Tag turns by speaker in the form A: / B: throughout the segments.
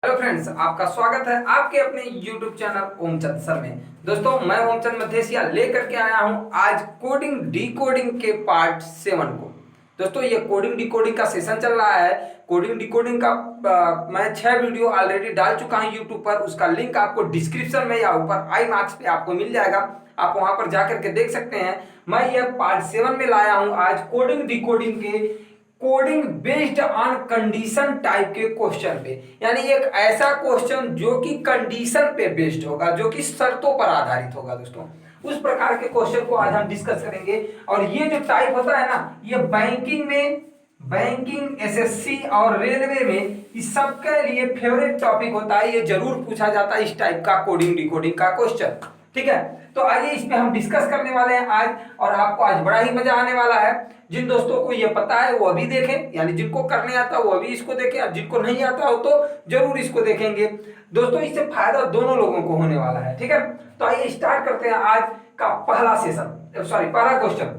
A: Hello friends, आपका स्वागत है आपके अपने YouTube चैनल ओमचंद सर में। दोस्तों, मैं ओमचंद मधेसिया लेकर के आया हूं आज कोडिंग डिकोडिंग के पार्ट 7 को। दोस्तों, ये कोडिंग डिकोडिंग का सेशन चल रहा है। कोडिंग डिकोडिंग का मैं 6 वीडियो ऑलरेडी डाल चुका हूं YouTube पर। उसका लिंक आपको डिस्क्रिप्शन में या ऊपर आई मार्क्स पे आपको मिल जाएगा। आप वहां पर जाकर के देख सकते हैं। मैं ये पार्ट 7 में लाया हूं आज कोडिंग डिकोडिंग के coding based on condition type के क्वेश्चन पे, यानी एक ऐसा क्वेश्चन जो कि कंडीशन पे बेस्ड होगा, जो कि शर्तों पर आधारित होगा। दोस्तों, उस प्रकार के क्वेश्चन को आज हम डिस्कस करेंगे। और ये जो टाइप होता है ना, ये बैंकिंग एसएससी और रेलवे में इस सबके लिए फेवरेट टॉपिक होता है। ये जरूर पूछा जाता है इस टाइप का कोडिंग डिकोडिंग का क्वेश्चन। ठीक है, तो आइए इस पे हम डिस्कस करने वाले हैं आज, और आपको आज बड़ा ही मजा आने वाला है। जिन दोस्तों को ये पता है वो अभी देखें, यानी जिनको करने आता है वो अभी इसको देखें, और जिनको नहीं आता हो तो जरूर इसको देखेंगे। दोस्तों, इससे फायदा दोनों लोगों को होने वाला है। ठीक है, तो आइए स्टार्ट करते हैं आज का पहला पहला क्वेश्चन।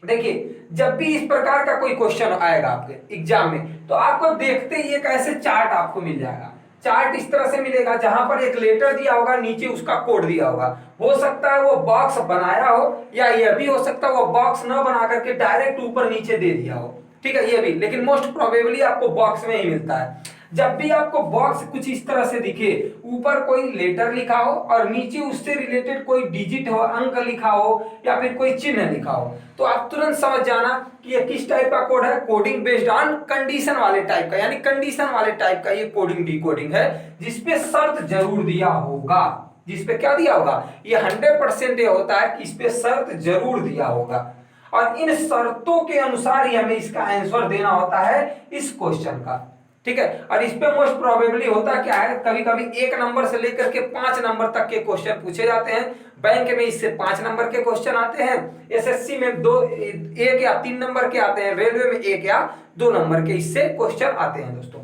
A: देखिए, जब भी इस प्रकार का कोई क्वेश्चन आएगा आपके एग्जाम में, तो आपको देखते ही एक ऐसे चार्ट आपको मिल जाएगा। चार्ट इस तरह से मिलेगा जहां पर एक लेटर दिया होगा, नीचे उसका कोड दिया होगा। हो सकता है वो बॉक्स बनाया हो, या यह भी हो सकता है वो बॉक्स न बना करके डायरेक्ट ऊपर नीचे दे दिया हो। ठीक है, ये भी, लेकिन मोस्ट प्रोबेबली आपको बॉक्स में ही मिलता है। जब भी आपको बॉक्स कुछ इस तरह से दिखे, ऊपर कोई लेटर लिखा हो और नीचे उससे रिलेटेड कोई डिजिट हो, अंक लिखा हो या फिर कोई चिन्ह लिखा हो, तो आप तुरंत समझ जाना कि ये किस टाइप का कोड है। कोडिंग बेस्ड ऑन कंडीशन वाले टाइप का, यानी कंडीशन वाले टाइप का ये कोडिंग डिकोडिंग है, जिसपे शर्त जरूर दिया होगा। जिसपे क्या दिया होगा, ये 100% ये होता है कि इस पे शर्त जरूर दिया होगा, और इन शर्तों के अनुसार ही हमें इसका आंसर देना होता है इस क्वेश्चन का। ठीक है, और इस पे मोस्ट प्रोबेबली होता क्या है, कभी कभी 1 नंबर से लेकर के 5 नंबर तक के क्वेश्चन पूछे जाते हैं। बैंक में इससे 5 नंबर के क्वेश्चन आते हैं, एसएससी में 1 या 3 नंबर के आते हैं, रेलवे में 1 या 2 नंबर के इससे क्वेश्चन आते हैं। दोस्तों,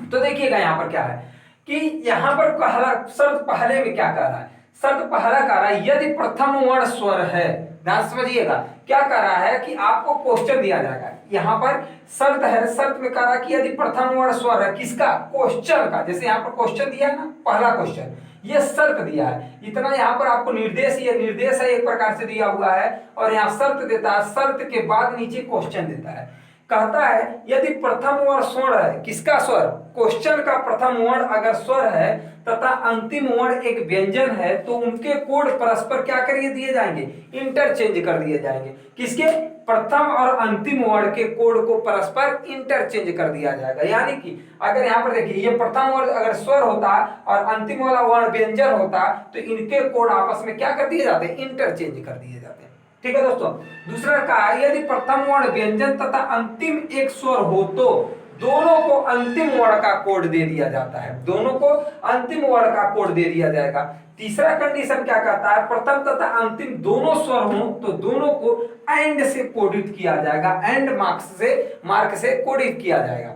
A: तो देखिएगा यहाँ पर क्या है कि यहाँ पर शर्त पहले में क्या कह रहा है। शर्त पहला कह रहा है यदि प्रथम वर्ण स्वर है। ध्यान समझिएगा, क्या कह रहा है कि आपको क्वेश्चन दिया जाएगा। यहाँ पर शर्त है, शर्त में कह रहा है कि यदि प्रथम वर्ण स्वर है, किसका, क्वेश्चन का। जैसे यहाँ पर क्वेश्चन दिया है ना, पहला क्वेश्चन, ये शर्त दिया है। इतना यहाँ पर आपको निर्देश, ये निर्देश है एक प्रकार से दिया हुआ है, और यहाँ शर्त देता है। शर्त के बाद नीचे क्वेश्चन देता है। कहता है यदि प्रथम वर्ण स्वर है, किसका स्वर, क्वेश्चन का प्रथम वर्ण अगर स्वर है तथा अंतिम वर्ण एक व्यंजन है, तो उनके कोड परस्पर क्या करिए दिए जाएंगे, इंटरचेंज कर दिए जाएंगे। किसके, प्रथम और अंतिम वर्ण के कोड को परस्पर इंटरचेंज कर दिया जाएगा। यानी कि अगर यहाँ पर देखिए, ये प्रथम वर्ण अगर स्वर होता और अंतिम वाला वर्ण व्यंजन होता, तो इनके कोड आपस में क्या कर दिए जाते हैं, इंटरचेंज कर दिए जाते हैं। ठीक है दोस्तों, दूसरा कहा यदि प्रथम वर्ण व्यंजन तथा अंतिम एक स्वर हो, तो दोनों को अंतिम वर्ण का कोड दे दिया जाता है। दोनों को अंतिम वर्ण का कोड दे दिया जाएगा। तीसरा कंडीशन क्या कहता है, प्रथम तथा अंतिम दोनों स्वर हो तो दोनों को एंड से कोडित किया जाएगा, एंड मार्क से कोडित किया जाएगा।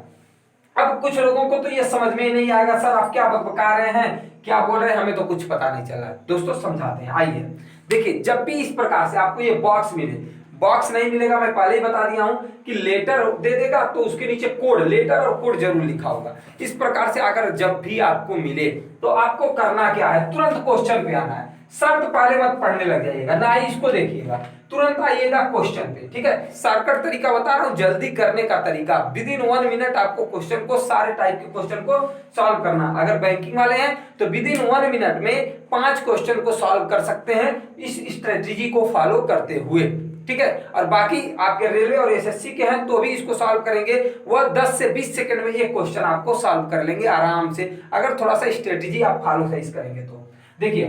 A: अब कुछ लोगों को तो ये समझ में ही नहीं आएगा, सर आप क्या बता रहे हैं, क्या बोल रहे हैं, हमें तो कुछ पता नहीं चल रहा है। दोस्तों समझाते हैं, आइए देखिए। जब भी इस प्रकार से आपको ये बॉक्स मिले, बॉक्स नहीं मिलेगा, मैं पहले ही बता दिया हूं कि लेटर दे देगा तो उसके नीचे कोड, लेटर और कोड जरूर लिखा होगा। इस प्रकार से अगर जब भी आपको मिले तो आपको करना क्या है, तुरंत क्वेश्चन पे आना है। शर्त पहले मत पढ़ने लग जाइएगा, ना ही इसको देखिएगा, तुरंत आइएगा क्वेश्चन पे। ठीक है, शॉर्टकट तरीका बता रहा हूं, जल्दी करने का तरीका। विदिन 1 मिनट आपको क्वेश्चन को, सारे टाइप के क्वेश्चन को सॉल्व करना। अगर बैंकिंग वाले हैं तो विदिन 1 मिनट में 5 क्वेश्चन को सॉल्व कर सकते हैं इस स्ट्रेटेजी को फॉलो करते हुए। ठीक है, और बाकी आपके रेलवे और एसएससी के हैं तो भी इसको सॉल्व करेंगे, वह 10 से 20 सेकंड में ये क्वेश्चन आपको सॉल्व कर लेंगे आराम से, अगर थोड़ा सा स्ट्रेटेजी आप फॉलो सही करेंगे तो। देखिए,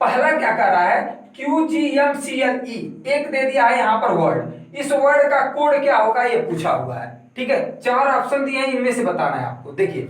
A: पहला क्या कर रहा है, QGMCLE एक दे दिया है यहाँ पर वर्ड। इस वर्ड का कोड क्या होगा ये पूछा हुआ है। ठीक है, 4 ऑप्शन दिए हैं, इनमें से बताना है आपको। देखिए,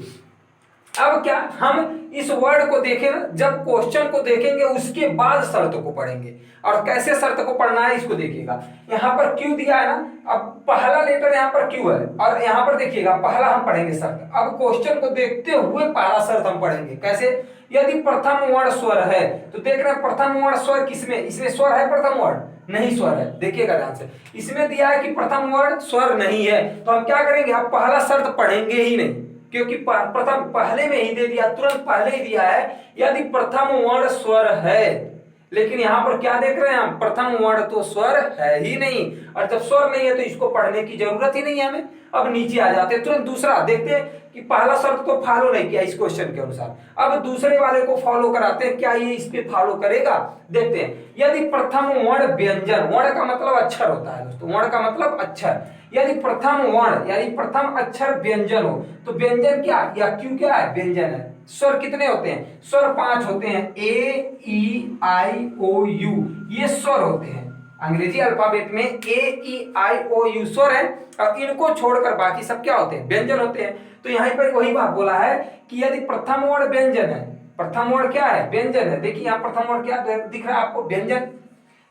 A: अब क्या हम इस वर्ड को देखें ना, जब क्वेश्चन को देखेंगे उसके बाद शर्त को पढ़ेंगे। और कैसे शर्त को पढ़ना है इसको देखिएगा। यहाँ पर क्यू दिया है ना, अब पहला लेटर यहाँ पर क्यू है, और यहाँ पर देखिएगा पहला हम पढ़ेंगे शर्त। अब क्वेश्चन को देखते हुए पहला शर्त हम पढ़ेंगे। कैसे, यदि प्रथम वर्ण स्वर है, तो देख रहे हैं प्रथम वर्ण स्वर किसमें, इसमें स्वर है प्रथम वर्ण, नहीं स्वर है। देखिएगा ध्यान से, इसमें दिया है कि प्रथम वर्ण स्वर नहीं है, तो हम क्या करेंगे, हम पहला शर्त पढ़ेंगे ही नहीं। क्योंकि प्रथम पहले में ही दे दिया, तुरंत पहले ही दिया है यदि प्रथम वर्ण स्वर है। लेकिन यहां पर क्या देख रहे हैं हम, प्रथम वर्ण तो स्वर है ही नहीं, और जब स्वर नहीं है तो इसको पढ़ने की जरूरत ही नहीं है हमें। अब नीचे आ जाते हैं, तुरंत दूसरा देखते हैं कि पहला शर्त को फॉलो नहीं किया इस क्वेश्चन के अनुसार, अब दूसरे वाले को फॉलो कराते हैं, क्या ये इस पे फॉलो करेगा। देखते हैं, यदि प्रथम वर्ण व्यंजन, वर्ण का मतलब अक्षर होता है दोस्तों, वर्ण का मतलब अक्षर, यदि प्रथम वर्ण यानी प्रथम अक्षर व्यंजन हो तो व्यंजन क्या या क्यों क्या है, व्यंजन है। स्वर कितने होते हैं, स्वर 5 होते हैं, ए ई आई ओ यू, ये स्वर होते हैं अंग्रेजी अल्फाबेट में, ए ई आई ओ यू स्वर है, और इनको छोड़कर बाकी सब क्या होते हैं, व्यंजन होते हैं। तो यहाँ पर वही बात बोला है कि यदि प्रथम वर्ण व्यंजन है, प्रथम वर्ण क्या है, व्यंजन है। देखिए यहाँ प्रथम वर्ण क्या दिख रहा है आपको, व्यंजन।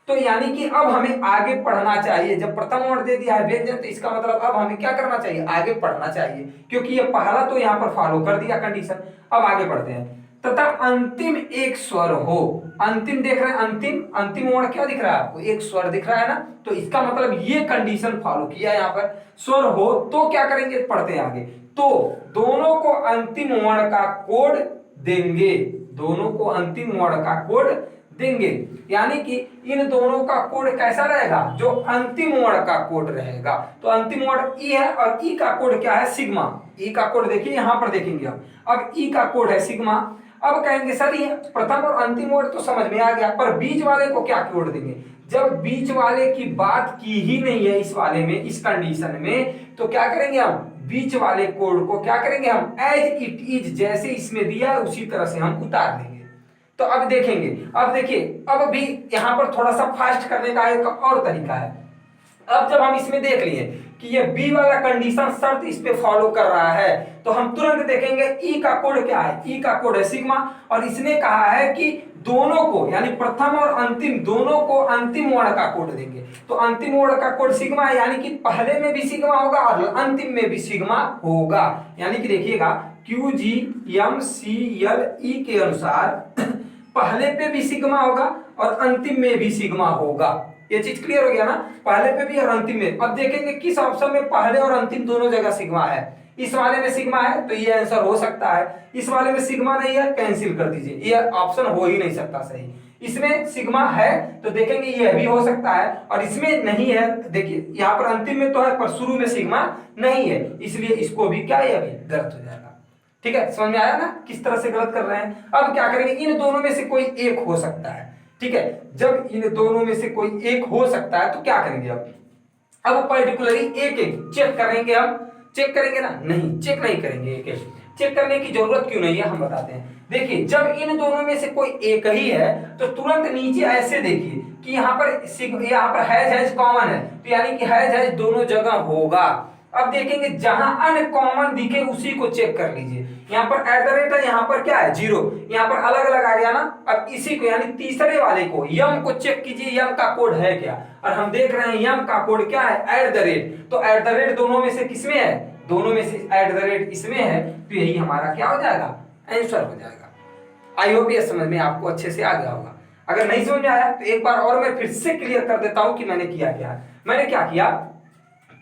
A: तो यानी कि अब हमें आगे पढ़ना चाहिए, जब प्रथम वर्ण दे दिया है व्यंजन, तो इसका मतलब अब हमें क्या करना चाहिए, आगे पढ़ना चाहिए, क्योंकि ये पहला तो यहाँ पर फॉलो कर दिया कंडीशन। अब आगे बढ़ते हैं, तथा अंतिम एक स्वर हो, अंतिम देख रहे हैं, अंतिम, अंतिम वर्ण क्या दिख रहा है आपको, एक स्वर दिख रहा है ना, तो इसका मतलब ये कंडीशन फॉलो किया यहाँ पर, स्वर हो तो क्या करेंगे, पढ़ते हैं आगे, तो दोनों को अंतिम वर्ण का कोड देंगे, दोनों को अंतिम वर्ण का कोड देंगे, यानी कि इन दोनों का कोड कैसा रहेगा, जो अंतिम वर्ण का कोड रहेगा। तो अंतिम वर्ण ई है और ई का कोड क्या है, सिग्मा। ई का कोड देखिए यहां पर देखेंगे अब ई का कोड है सिग्मा। अब कहेंगे सर ये प्रथम और अंतिम वर्ण तो समझ में आ गया, पर बीच वाले को क्या कोड देंगे, जब बीच वाले की बात की ही नहीं है इस वाले में, इस कंडीशन में, तो क्या करेंगे हम, बीच वाले कोड को क्या करेंगे हम, एज इट इज, जैसे इसमें दिया है उसी तरह से हम उतार देंगे। तो अब देखेंगे, अब देखिए, अब भी यहां पर थोड़ा सा फास्ट करने का एक और तरीका है। अब जब हम इसमें देख लिए कि ये बी वाला कंडीशन शर्त इस पे फॉलो कर रहा है, तो हम तुरंत देखेंगे ई का कोड क्या है, ई का कोड है सिग्मा, और इसने कहा है कि दोनों को यानी प्रथम और अंतिम दोनों को अंतिम वर्ण का कोड देंगे। तो अंतिम वर्ण का कोड सिग्मा है, यानी कि पहले में भी सिग्मा होगा और अंतिम में भी सिग्मा होगा। यानी कि देखिएगा Q G M C L E के अनुसार पहले पे भी सिग्मा होगा और अंतिम में भी सिग्मा होगा। ये चीज क्लियर हो गया ना, पहले पे भी और अंतिम में। अब देखेंगे किस ऑप्शन में पहले और अंतिम दोनों जगह सिग्मा है। इस वाले में सिग्मा है तो ये आंसर हो सकता है, इस वाले में सिग्मा नहीं है, कैंसिल कर दीजिए, ये ऑप्शन हो ही नहीं सकता सही। इसमें सिग्मा है तो देखेंगे ये भी हो सकता है, और इसमें नहीं है, देखिए यहाँ पर अंतिम में तो है पर शुरू में सिग्मा नहीं है, इसलिए इसको भी क्या है, अभी गलत हो जाएगा। ठीक है, समझ में आया ना किस तरह से गलत कर रहे हैं। अब क्या करेंगे, इन दोनों में से कोई एक हो सकता है। ठीक है, जब इन दोनों में से कोई एक हो सकता है तो क्या करेंगे, अब पर्टिकुलरली एक एक चेक करेंगे, हम चेक करेंगे ना, नहीं चेक नहीं करेंगे, एक एक चेक करने की जरूरत क्यों नहीं है, हम बताते हैं। देखिए जब इन दोनों में से कोई एक ही है तो तुरंत नीचे ऐसे देखिए कि यहाँ पर हैज कॉमन है, तो यानी कि हैज दोनों जगह होगा। अब देखेंगे जहां अनकॉमन दिखे उसी को चेक कर लीजिए। यहाँ पर एट द रेट है, यहाँ पर क्या है, जीरो, यहाँ पर अलग अलग आ गया ना। अब इसी को यानी तीसरे वाले को यम को चेक कीजिए, यम का कोड है क्या, और हम देख रहे हैं यम का कोड क्या है, एट द रेट। तो एट द रेट दोनों में से किसमें है, दोनों में से एट द रेट इसमें है, तो यही हमारा क्या हो जाएगा, आंसर हो जाएगा। आई होप ये समझ में आपको अच्छे से आ गया होगा। अगर नहीं समझ में आया तो एक बार और मैं फिर से क्लियर कर देता हूं कि मैंने किया क्या। मैंने क्या किया,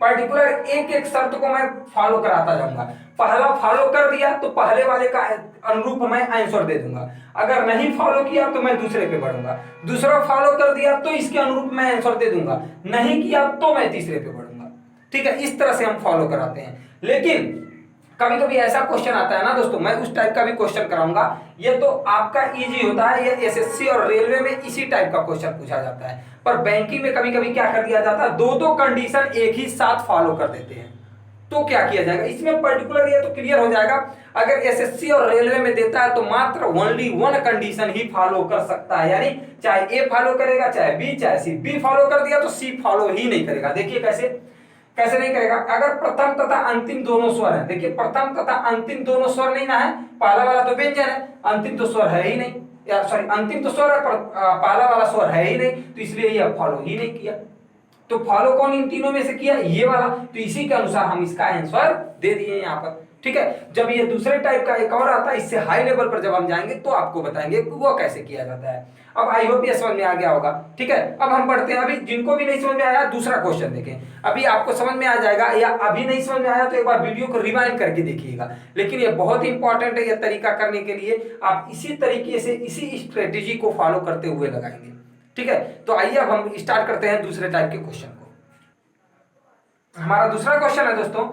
A: पर्टिकुलर एक एक शर्त को मैं फॉलो कराता जाऊंगा। पहला फॉलो कर दिया तो पहले वाले का अनुरूप मैं आंसर दे दूंगा, अगर नहीं फॉलो किया तो मैं दूसरे पे बढ़ूंगा, दूसरा फॉलो कर दिया तो इसके अनुरूप मैं आंसर दे दूंगा, नहीं किया तो मैं तीसरे पे बढ़ूंगा। ठीक है, इस तरह से हम फॉलो कराते हैं। लेकिन कभी कभी ऐसा क्वेश्चन आता है ना दोस्तों, मैं उस टाइप का भी क्वेश्चन कराऊंगा। ये तो आपका इजी होता है, ये एसएससी और रेलवे में इसी टाइप का क्वेश्चन पूछा जाता है। पर बैंकिंग में कभी कभी क्या कर दिया जाता है, दो कंडीशन एक ही साथ फॉलो कर देते हैं, तो क्या किया जाएगा इसमें पर्टिकुलर, ये तो क्लियर हो जाएगा। अगर एसएससी और रेलवे में देता है तो मात्र ओनली वन कंडीशन ही फॉलो कर सकता है, यानी चाहे ए फॉलो करेगा, चाहे बी, चाहे सी। बी फॉलो कर दिया तो सी फॉलो ही नहीं करेगा। देखिए कैसे नहीं करेगा, अगर प्रथम तथा अंतिम दोनों स्वर है, देखिए प्रथम तथा अंतिम दोनों स्वर नहीं ना है, पहला वाला तो व्यंजन है, अंतिम तो स्वर है ही नहीं, या सॉरी अंतिम तो स्वर है पर पहला वाला स्वर है ही नहीं, तो इसलिए यह फॉलो ही नहीं किया। तो फॉलो कौन इन तीनों में से किया, ये वाला, तो इसी के अनुसार हम इसका आंसर दे दिए यहाँ पर। ठीक है। जब ये दूसरे टाइप का एक और आता है, इससे हाई लेवल पर जब हम जाएंगे तो आपको बताएंगे कि वो कैसे किया जाता है। अब आई होप ये समझ में आ गया होगा, ठीक है। अब हम बढ़ते हैं, अभी जिनको भी नहीं समझ में आया दूसरा क्वेश्चन देखें, अभी आपको समझ में आ जाएगा, या अभी नहीं समझ में आया तो एक बार वीडियो को रिवाइंड करके देखिएगा। लेकिन ये बहुत ही इंपॉर्टेंट है, ये तरीका करने के लिए आप इसी तरीके से इसी स्ट्रेटेजी को फॉलो करते हुए लगाएंगे, ठीक है। तो आइए अब हम स्टार्ट करते हैं दूसरे टाइप के क्वेश्चन को। हमारा दूसरा क्वेश्चन है दोस्तों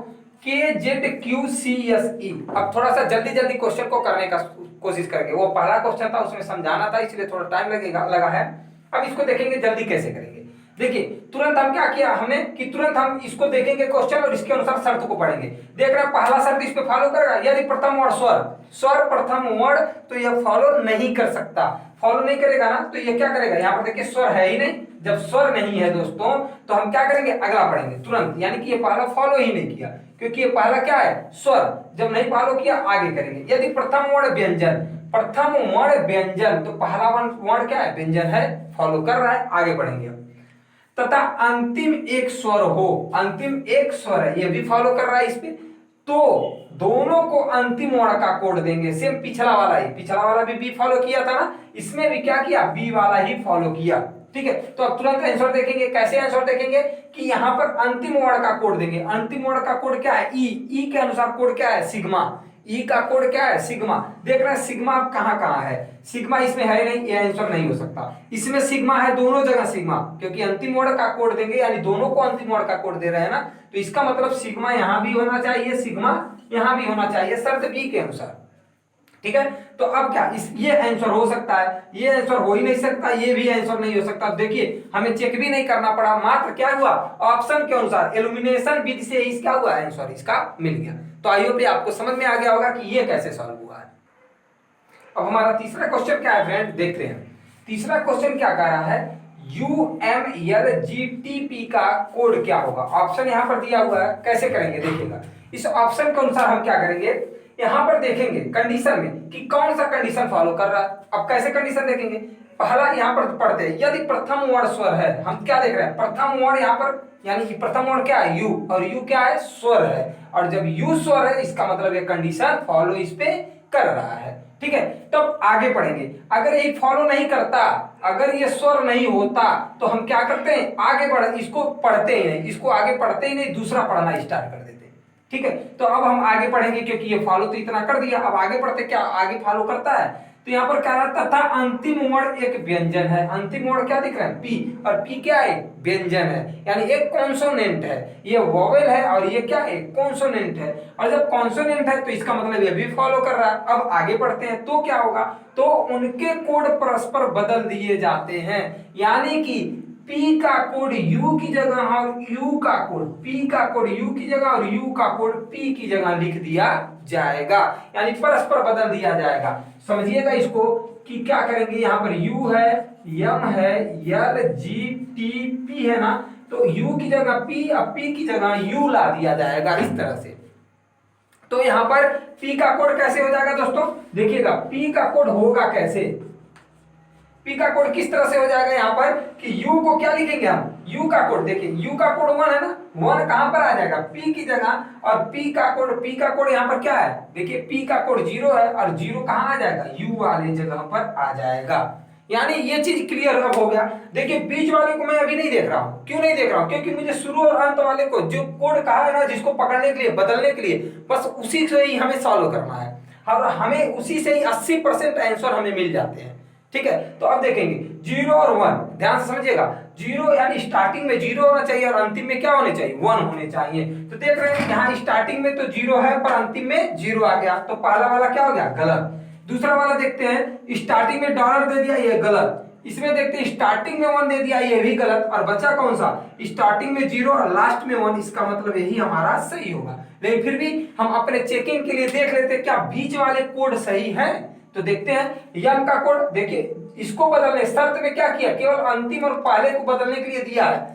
A: KZQCSE। अब थोड़ा सा जल्दी जल्दी क्वेश्चन को करने का कोशिश करेंगे, वो पहला क्वेश्चन था उसमें समझाना था इसलिए थोड़ा टाइम लगा है। अब इसको देखेंगे जल्दी कैसे करेंगे। देखिए तुरंत हम क्या किया हमने कि तुरंत हम इसको देखेंगे क्वेश्चन और इसके अनुसार शर्त को पढ़ेंगे। देख रहे हैं पहला शर्त इस पे फॉलो करेगा, यदि प्रथम वर्ण स्वर प्रथम वर्ण, तो यह फॉलो नहीं कर सकता। फॉलो नहीं करेगा ना तो ये क्या करेगा, यहाँ पर देखिए स्वर है ही नहीं। जब स्वर नहीं है दोस्तों तो हम क्या करेंगे, अगला पढ़ेंगे तुरंत, यानी कि ये पहला फॉलो ही नहीं किया, क्योंकि ये पहला क्या है स्वर। जब नहीं फॉलो किया आगे करेंगे। यदि प्रथम वर्ण व्यंजन, प्रथम वर्ण व्यंजन, तो पहला वर्ण क्या है, व्यंजन है, फॉलो कर रहा है, आगे बढ़ेंगे। तथा अंतिम एक स्वर हो, अंतिम एक स्वर है, ये भी फॉलो कर रहा है इस पे, तो दोनों को अंतिम वर्ण का कोड देंगे। सेम पिछला वाला ही, पिछला वाला भी बी फॉलो किया था ना, इसमें भी क्या किया, बी वाला ही फॉलो किया, ठीक है। तो अब तुरंत आंसर देखेंगे। कैसे आंसर देखेंगे कि यहाँ पर अंतिम वर्ण का कोड देंगे। अंतिम वर्ण का कोड क्या है, ई के अनुसार कोड क्या है, सिग्मा। ई का कोड क्या है, सिग्मा। देख रहे हैं सिग्मा अब कहाँ है, सिग्मा इसमें है नहीं, ये आंसर नहीं हो सकता। इसमें सिग्मा है दोनों जगह सिग्मा, क्योंकि अंतिम वर्ण का कोड देंगे, यानी दोनों को अंतिम वर्ण का कोड दे रहे हैं ना, तो इसका मतलब सिग्मा यहाँ भी होना चाहिए, सिग्मा यहाँ भी होना चाहिए, शर्त बी के अनुसार, ठीक है। तो अब क्या ये आंसर हो सकता है, ये आंसर हो ही नहीं सकता, ये भी आंसर नहीं हो सकता। देखिए हमें चेक भी नहीं करना पड़ा, मात्र क्या हुआ, ऑप्शन के अनुसार एलिमिनेशन विधि से इसका हुआ आंसर, इसका मिल गया। तो आई होप आपको समझ में आ गया होगा कि ये कैसे सॉल्व हुआ है। अब हमारा तीसरा क्वेश्चन क्या है फ्रेंड, देखते हैं। तीसरा क्वेश्चन क्या कह रहा है, UMLGTP का कोड क्या होगा। ऑप्शन यहाँ पर दिया हुआ है, कैसे करेंगे देखिएगा। इस ऑप्शन के अनुसार हम क्या करेंगे, यहां पर देखेंगे कंडीशन में कि कौन सा कंडीशन फॉलो कर रहा है। अब कैसे कंडीशन देखेंगे, पहला यहां पर पढ़ते हैं, यदि प्रथम वर्ण स्वर है, हम क्या देख रहे हैं, प्रथम वर्ण यहां पर, यानी कि प्रथम वर्ण क्या है, यू, और यू क्या है, स्वर है, और जब यू स्वर है इसका मतलब ये कंडीशन फॉलो इस पे कर रहा है, ठीक है। तब आगे पढ़ेंगे, अगर ये फॉलो नहीं करता, अगर ये स्वर नहीं होता, तो हम क्या करते हैं, आगे बढ़, इसको पढ़ते ही नहीं, इसको आगे पढ़ते ही नहीं, दूसरा पढ़ना स्टार्ट कर देते, ठीक है। तो अब हम आगे पढ़ेंगे, क्योंकि ये फॉलो तो इतना कर दिया, अब आगे पढ़ते क्या आगे फॉलो करता है। तो यहाँ पर कह रहा था अंतिम वर्ण एक व्यंजन है। अंतिम वर्ण क्या दिख रहा है, पी, और पी क्या है, व्यंजन है, यानी एक कॉन्सोनेंट है, ये वोवेल है और ये क्या है, कॉन्सोनेंट है। और जब कॉन्सोनेंट है तो इसका मतलब ये भी फॉलो कर रहा है। अब आगे बढ़ते हैं तो क्या होगा, तो उनके कोड परस्पर बदल दिए जाते हैं, यानी कि P का कोड U की जगह और U का कोड P का कोड U की जगह और U का कोड P की जगह लिख दिया जाएगा, यानी परस्पर बदल दिया जाएगा। समझिएगा इसको कि क्या करेंगे, यहाँ पर U है, M है, L G T P है ना, तो U की जगह P और P की जगह U ला दिया जाएगा इस तरह से। तो यहाँ पर P का कोड कैसे हो जाएगा दोस्तों, देखिएगा P का कोड होगा कैसे, P का कोड किस तरह से हो जाएगा, यहाँ पर कि U को क्या लिखेंगे हम, U का कोड, देखिए U का कोड 1 है ना, 1 कहां पर आ जाएगा, P की जगह, और P का कोड यहाँ पर क्या है, देखिए P का कोड 0 है, और 0 कहां आ जाएगा, U वाले जगह पर आ जाएगा। यानी ये चीज क्लियर अब हो गया। देखिए बीच वाले को मैं अभी नहीं देख रहा हूं, क्यों नहीं देख रहा हूं, क्योंकि मुझे शुरू और अंत वाले को जो कोड कहा है ना, जिसको पकड़ने के लिए, बदलने के लिए, बस उसी से ही हमें सॉल्व करना है, और हमें उसी से ही 80% आंसर हमें मिल जाते हैं, ठीक है। तो अब देखेंगे 0 और 1, ध्यान से समझिएगा, 0 यानी स्टार्टिंग में 0 होना चाहिए और अंतिम में क्या होने चाहिए, 1 होने चाहिए। तो देख रहे हैं यहाँ स्टार्टिंग में तो 0 है पर अंतिम में 0 आ गया, तो पहला वाला क्या हो गया, गलत। दूसरा वाला देखते हैं, स्टार्टिंग में डॉलर दे दिया, ये गलत। इसमें देखते हैं स्टार्टिंग में 1 दे दिया, ये भी गलत। और बचा कौन सा, स्टार्टिंग में 0 और लास्ट में 1, इसका मतलब यही हमारा सही होगा। लेकिन फिर भी हम अपने चेकिंग के लिए देख लेते हैं क्या बीच वाले कोड सही है। तो देखते हैं यम का कोड, देखिए इसको बदलने, शर्त में क्या किया, केवल अंतिम और पहले को बदलने के लिए दिया है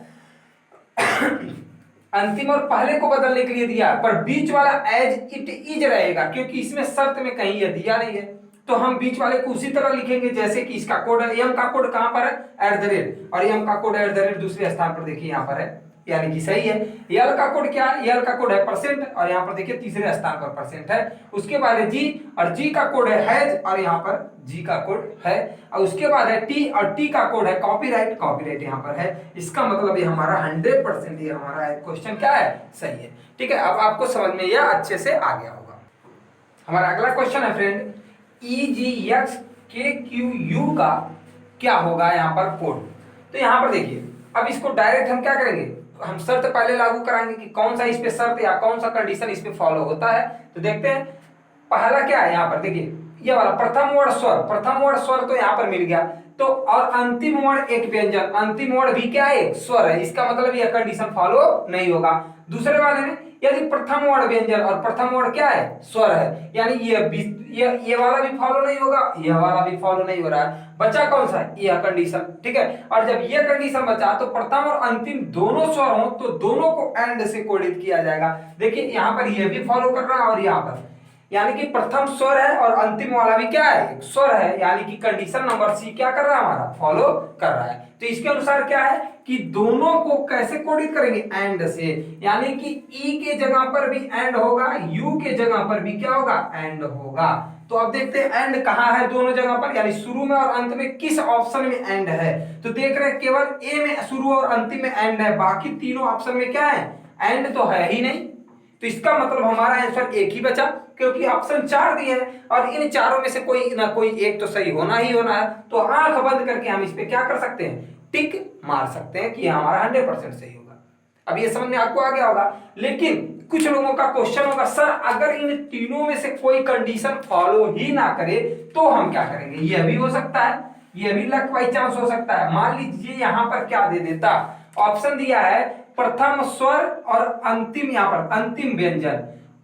A: अंतिम और पहले को बदलने के लिए दिया है, पर बीच वाला एज इट इज रहेगा, क्योंकि इसमें शर्त में कहीं यह दिया नहीं है। तो हम बीच वाले को उसी तरह लिखेंगे जैसे कि इसका कोड है। एम का कोड कहां पर है, @ और एम का कोड @ दूसरे स्थान पर देखिए यहाँ पर है, यानी कि सही है। यल का कोड क्या है, यल का कोड है परसेंट, और यहाँ पर देखिए तीसरे स्थान पर परसेंट है। उसके बाद है जी, और जी का कोड है हैज, और यहाँ पर जी का कोड है। और उसके बाद है टी, और टी का कोड है कॉपीराइट, कॉपीराइट यहाँ पर है। इसका मतलब ये हमारा 100% ये हमारा क्वेश्चन क्या है, सही है। ठीक है, अब आपको समझ में यह अच्छे से आ गया होगा। हमारा अगला क्वेश्चन है फ्रेंड, EGX KQU का क्या होगा यहाँ पर कोड। तो यहाँ पर देखिए, अब इसको डायरेक्ट हम क्या करेंगे, हम शर्त पहले लागू कराएंगे कि कौन सा इस पे शर्त या कौन सा कंडीशन इस पे फॉलो होता है। तो देखते हैं पहला क्या है यहाँ पर, देखिए ये वाला प्रथम वर्ण स्वर, प्रथम वर्ण स्वर तो यहाँ पर मिल गया। तो और अंतिम वर्ण एक व्यंजन, अंतिम वर्ण भी क्या है, स्वर है, इसका मतलब यह कंडीशन फॉलो नहीं होगा। दूसरे वाले में यदि प्रथम वर्ण व्यंजन और प्रथम वर्ण क्या है, स्वर है, यानी ये वाला भी फॉलो नहीं होगा, यह वाला भी फॉलो नहीं हो रहा है। बचा कौन सा, यह कंडीशन। ठीक है, और जब यह कंडीशन बचा तो प्रथम और अंतिम दोनों स्वर हो तो दोनों को एंड से कोडित किया जाएगा। देखिए यहाँ पर यह भी फॉलो कर रहा है, और यहाँ पर यानी कि प्रथम स्वर है और अंतिम वाला भी क्या है, स्वर है, यानी कि कंडीशन नंबर सी क्या कर रहा है, हमारा फॉलो कर रहा है। तो इसके अनुसार क्या है कि दोनों को कैसे कोडित करेंगे, एंड से, यानी कि ई के जगह पर भी एंड होगा, यू के जगह पर भी क्या होगा, एंड होगा। तो अब देखते हैं एंड कहाँ है दोनों जगह पर, यानी शुरू में और अंत में किस ऑप्शन में एंड है। तो देख रहे हैं केवल ए में शुरू और अंतिम में एंड है, बाकी तीनों ऑप्शन में क्या है, एंड तो है ही नहीं। तो इसका मतलब हमारा आंसर एक ही बचा, क्योंकि ऑप्शन 4 दिए हैं और इन चारों में से कोई ना कोई एक तो सही होना ही होना है। तो आंख बंद करके हम इस पे क्या कर सकते हैं, टिक मार सकते हैं कि हमारा 100% सही होगा। अब ये समझ में आपको आ गया होगा। लेकिन कुछ लोगों का क्वेश्चन होगा, सर अगर इन तीनों में से कोई कंडीशन फॉलो ही ना करे तो हम क्या करेंगे। यह भी हो सकता है, यह भी लक बाई चांस हो सकता है। मान लीजिए यहां पर क्या दे देता, ऑप्शन दिया है प्रथम स्वर और अंतिम, यहाँ पर अंतिम व्यंजन,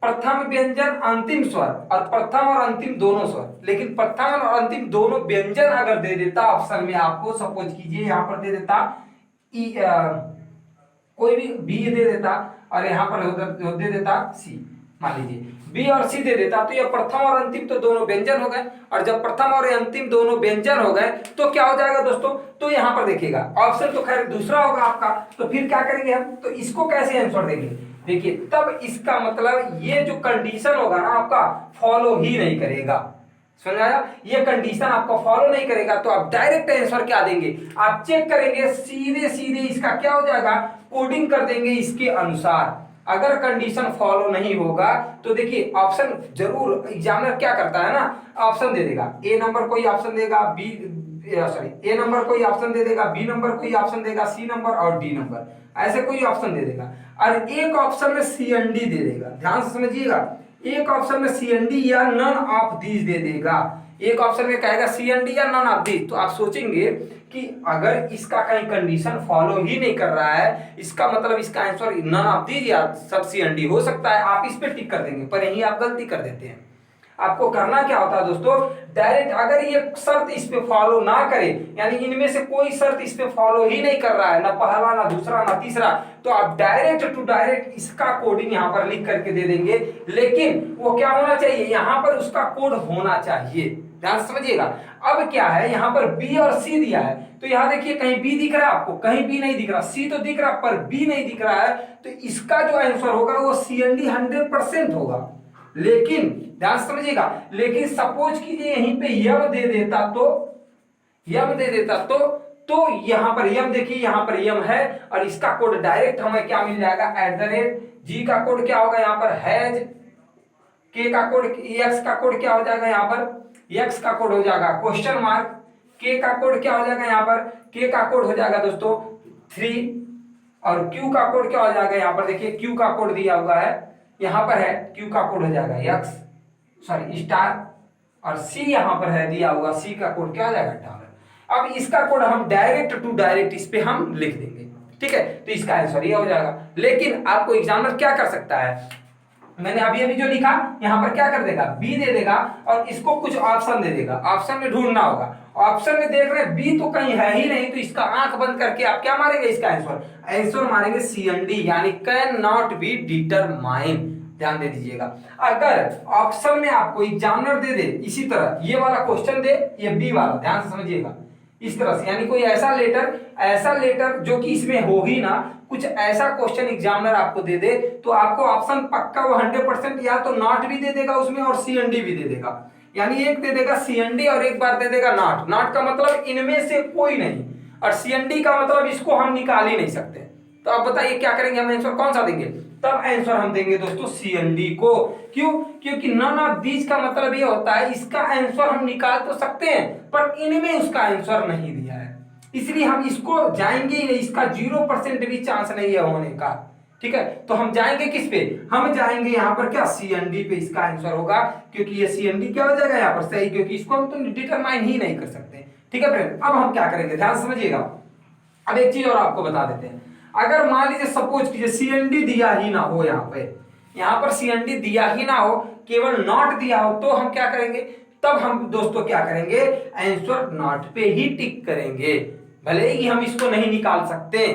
A: प्रथम व्यंजन अंतिम स्वर, और प्रथम और अंतिम दोनों स्वर। लेकिन प्रथम और अंतिम दोनों व्यंजन अगर दे देता ऑप्शन में आपको, सपोज कीजिए यहाँ पर दे देता कोई भी बी दे देता, और यहाँ पर दे देता सी, मान लीजिए बी और सी दे देता, तो यह प्रथम और अंतिम तो दोनों व्यंजन हो गए। और जब प्रथम और अंतिम दोनों व्यंजन हो गए तो क्या हो जाएगा दोस्तों, तो यहाँ पर देखिएगा ऑप्शन तो खैर दूसरा होगा आपका। तो फिर क्या करेंगे हम, तो इसको कैसे आंसर देंगे, देखिए तब इसका मतलब ये जो कंडीशन होगा ना आपका फॉलो ही नहीं करेगा। समझ आया, ये कंडीशन आपको फॉलो नहीं करेगा तो आप डायरेक्ट आंसर क्या देंगे, आप चेक करेंगे सीधे सीधे इसका क्या हो जाएगा, कोडिंग कर देंगे इसके अनुसार। अगर कंडीशन फॉलो नहीं होगा तो देखिए ऑप्शन जरूर एग्जामिनर क्या करता है ना, ऑप्शन दे देगा, ए नंबर कोई ऑप्शन देगा, बी सॉरी ए नंबर कोई ऑप्शन दे देगा, बी नंबर कोई ऑप्शन देगा, सी नंबर और डी नंबर, ऐसे कोई ऑप्शन दे देगा। और एक ऑप्शन में सी एंड डी दे देगा, ध्यान से समझिएगा, एक ऑप्शन में सी एंड डी या नन ऑफ दीज दे देगा। एक ऑप्शन में कहेगा सी एंड डी या नन ऑफ दीज। तो आप सोचेंगे कि अगर इसका कहीं कंडीशन फॉलो ही नहीं कर रहा है, इसका मतलब इसका आंसर नन ऑफ दीज या सब सी एंड डी हो सकता है, आप इस पे टिक कर देंगे, पर यही आप गलती कर देते हैं। आपको करना क्या होता है दोस्तों, डायरेक्ट अगर ये शर्त इस पे फॉलो ना करे, यानी इनमें से कोई शर्त इस पे फॉलो ही नहीं कर रहा है, ना पहला ना दूसरा ना तीसरा, तो आप डायरेक्ट टू डायरेक्ट इसका कोडिंग यहाँ पर लिख करके दे देंगे। लेकिन वो क्या होना चाहिए, यहाँ पर उसका कोड होना चाहिए, ध्यान समझिएगा। अब क्या है, यहाँ पर बी और सी दिया है, तो यहाँ देखिए कहीं बी दिख रहा है आपको, कहीं बी नहीं दिख रहा, सी तो दिख रहा पर बी नहीं दिख रहा है, तो इसका जो आंसर होगा वो सी एंड डी 100% होगा। लेकिन ध्यान समझिएगा, लेकिन सपोज कीजिए यहीं पे यम दे देता तो, यम दे देता तो यहां पर यम देखिए, यहां पर यम है और इसका कोड डायरेक्ट हमें क्या मिल जाएगा, @ जी का कोड क्या होगा यहाँ पर हैज, के का कोड, एक्स का कोड क्या हो जाएगा यहाँ पर, एक्स का कोड हो जाएगा क्वेश्चन मार्क, के का कोड क्या हो जाएगा यहाँ पर, के का कोड हो जाएगा दोस्तों 3, और क्यू का कोड क्या हो जाएगा यहाँ पर, देखिए क्यू का कोड दिया हुआ है यहां पर है, क्यू का कोड हो जाएगा एक्स सॉरी स्टार, और सी यहां पर है दिया हुआ, सी का कोड क्या हो जाएगा $। अब इसका कोड हम डायरेक्ट टू डायरेक्ट इस पे हम लिख देंगे, ठीक है, तो इसका आंसर ये हो जाएगा। लेकिन आपको एग्जामिनर क्या कर सकता है, मैंने अभी अभी जो लिखा यहां पर क्या कर देगा, बी दे देगा और इसको कुछ ऑप्शन दे देगा, ऑप्शन में ढूंढना होगा, ऑप्शन में देख रहे हैं बी तो कहीं है ही नहीं, तो इसका आंख बंद करके आप क्या मारेंगे, इसका आंसर मारेंगे सी एंड डी, यानी कैन नॉट बी डिटरमाइन। ध्यान दे दीजिएगा, अगर ऑप्शन में आपको एग्जामिनर दे दे इसी तरह ये वाला क्वेश्चन दे, ये बी वाला, ध्यान से समझिएगा, इस तरह से, यानी कोई ऐसा लेटर जो कि इसमें हो ही ना, कुछ ऐसा क्वेश्चन एग्जामिनर आपको दे दे तो आपको ऑप्शन पक्का वो 100% या तो नॉट भी दे देगा उसमें और सीएनडी भी दे देगा। यानी एक दे देगा सीएनडी और एक बार दे देगा नॉट। नॉट का मतलब इनमें से कोई नहीं, और सीएनडी का मतलब इसको हम निकाल ही नहीं सकते। तो आप बताइए क्या करेंगे, हम आंसर कौन सा देंगे? तब आंसर हम देंगे दोस्तों सीएनडी को। क्यों? क्योंकि नन ऑफ दीज का मतलब ये होता है इसका आंसर हम निकाल तो सकते हैं पर इनमें उसका आंसर नहीं दिया है, इसलिए हम इसको जाएंगे ही नहीं, इसका 0% भी चांस नहीं है होने का। ठीक है, तो हम जाएंगे किस पे? हम जाएंगे यहाँ पर क्या, सीएनडी पे इसका आंसर होगा, क्योंकि ये सीएनडी क्या हो जाएगा यहाँ पर सही, क्योंकि इसको हम तो डिटरमाइन ही नहीं कर सकते। ठीक है फ्रेंड, अब हम क्या करेंगे ध्यान समझिएगा। अब एक चीज और आपको बता देते हैं, अगर मान लीजिए सपोज कीजिए सीएनडी दिया ही ना हो, यहाँ पर सीएनडी दिया ही ना हो, केवल नॉट दिया हो, तो हम क्या करेंगे? तब हम दोस्तों क्या करेंगे, आंसर नॉट पे ही टिक करेंगे, भले ही हम इसको नहीं निकाल सकते।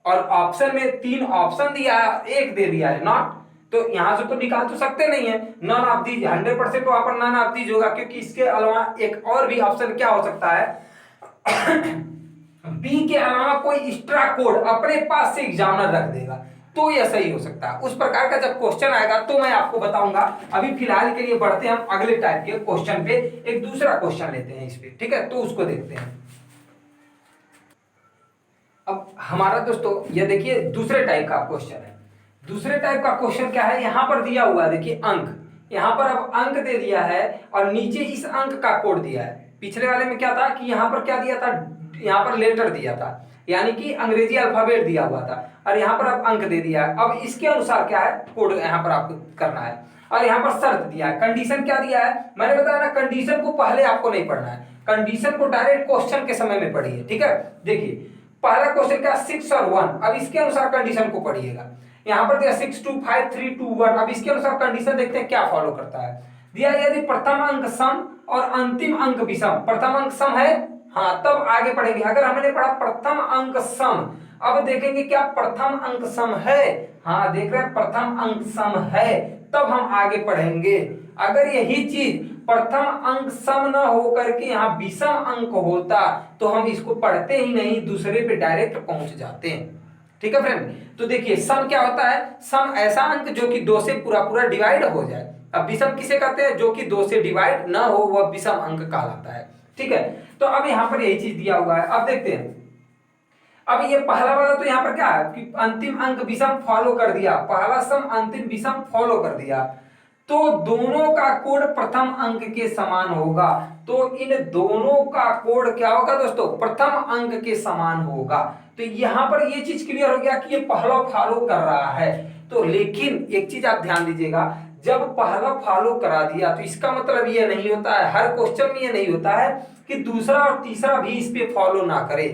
A: और ऑप्शन में 3 ऑप्शन दिया है, एक दे दिया है नॉट, तो यहां से तो निकाल तो सकते नहीं है। नन ऑफ दीज 100% वहां पर नन ऑफ दीज होगा, क्योंकि इसके अलावा एक और भी ऑप्शन क्या हो सकता है बी के अलावा कोई एक्स्ट्रा कोड अपने पास से एग्जामिनर रख देगा, तो यह सही हो सकता है। उस प्रकार का जब क्वेश्चन आएगा तो मैं आपको बताऊंगा। अभी फिलहाल के लिए बढ़ते हैं हम अगले टाइप के क्वेश्चन पे, एक दूसरा क्वेश्चन लेते हैं इस पे। ठीक है, तो उसको देखते हैं। अब हमारा दोस्तों ये देखिए दूसरे टाइप का क्वेश्चन है। दूसरे टाइप का क्वेश्चन क्या है, यहां पर दिया हुआ है देखिए अंक, यहां पर अब अंक दे दिया है और नीचे इस अंक का कोड दिया है। पिछले वाले में क्या था कि यहां पर क्या दिया था, यहाँ पर लेटर दिया था, यानी कि अंग्रेजी अल्फाबेट दिया हुआ था, और यहाँ पर अब अंक दे दिया है। अब इसके अनुसार क्या है कोड यहाँ पर आपको करना है, और यहाँ पर शर्त दिया है, कंडीशन क्या दिया है, मैंने बताया ना कंडीशन को पहले आपको नहीं पढ़ना है, कंडीशन को डायरेक्ट क्वेश्चन के समय में पढ़िए। ठीक है, देखिए पहला क्वेश्चन क्या 6 और 1, अब इसके अनुसार कंडीशन को पढ़िएगा। यहाँ पर दिया 6 2 5 3 2 1, अब इसके अनुसार कंडीशन देखते हैं क्या फॉलो करता है। दिया यदि प्रथम अंक सम और अंतिम अंक विषम, प्रथम अंक सम है हाँ तब आगे पढ़ेंगे। अगर हमने पढ़ा प्रथम अंक सम, अब देखेंगे क्या प्रथम अंक सम है, हाँ देख रहे हैं प्रथम अंक सम है, तब हम आगे पढ़ेंगे। अगर यही चीज प्रथम अंक सम न हो करके यहाँ विषम अंक होता तो हम इसको पढ़ते ही नहीं, दूसरे पे डायरेक्ट पहुंच जाते हैं। ठीक है फ्रेंड, तो देखिए सम क्या होता है, सम ऐसा अंक जो कि 2 से पूरा पूरा डिवाइड हो जाए। अब विषम किसे कहते हैं, जो कि 2 से डिवाइड न हो वह विषम अंक कहलाता है। ठीक है, तो अब यहाँ पर यही चीज दिया हुआ है। अब देखते हैं, अब ये पहला वाला तो यहाँ पर क्या है कि अंतिम अंक विषम फॉलो कर दिया, पहला सम अंतिम विषम फॉलो कर दिया, तो दोनों का कोड प्रथम अंक के समान होगा। तो इन दोनों का कोड क्या होगा दोस्तों, प्रथम अंक के समान होगा। तो यहाँ पर ये चीज क्लियर हो गया कि ये पहला फॉलो कर रहा है। तो लेकिन एक चीज आप ध्यान दीजिएगा, जब पहला फॉलो करा दिया तो इसका मतलब ये नहीं होता है, हर क्वेश्चन में ये नहीं होता है कि दूसरा और तीसरा भी इस पे फॉलो ना करे,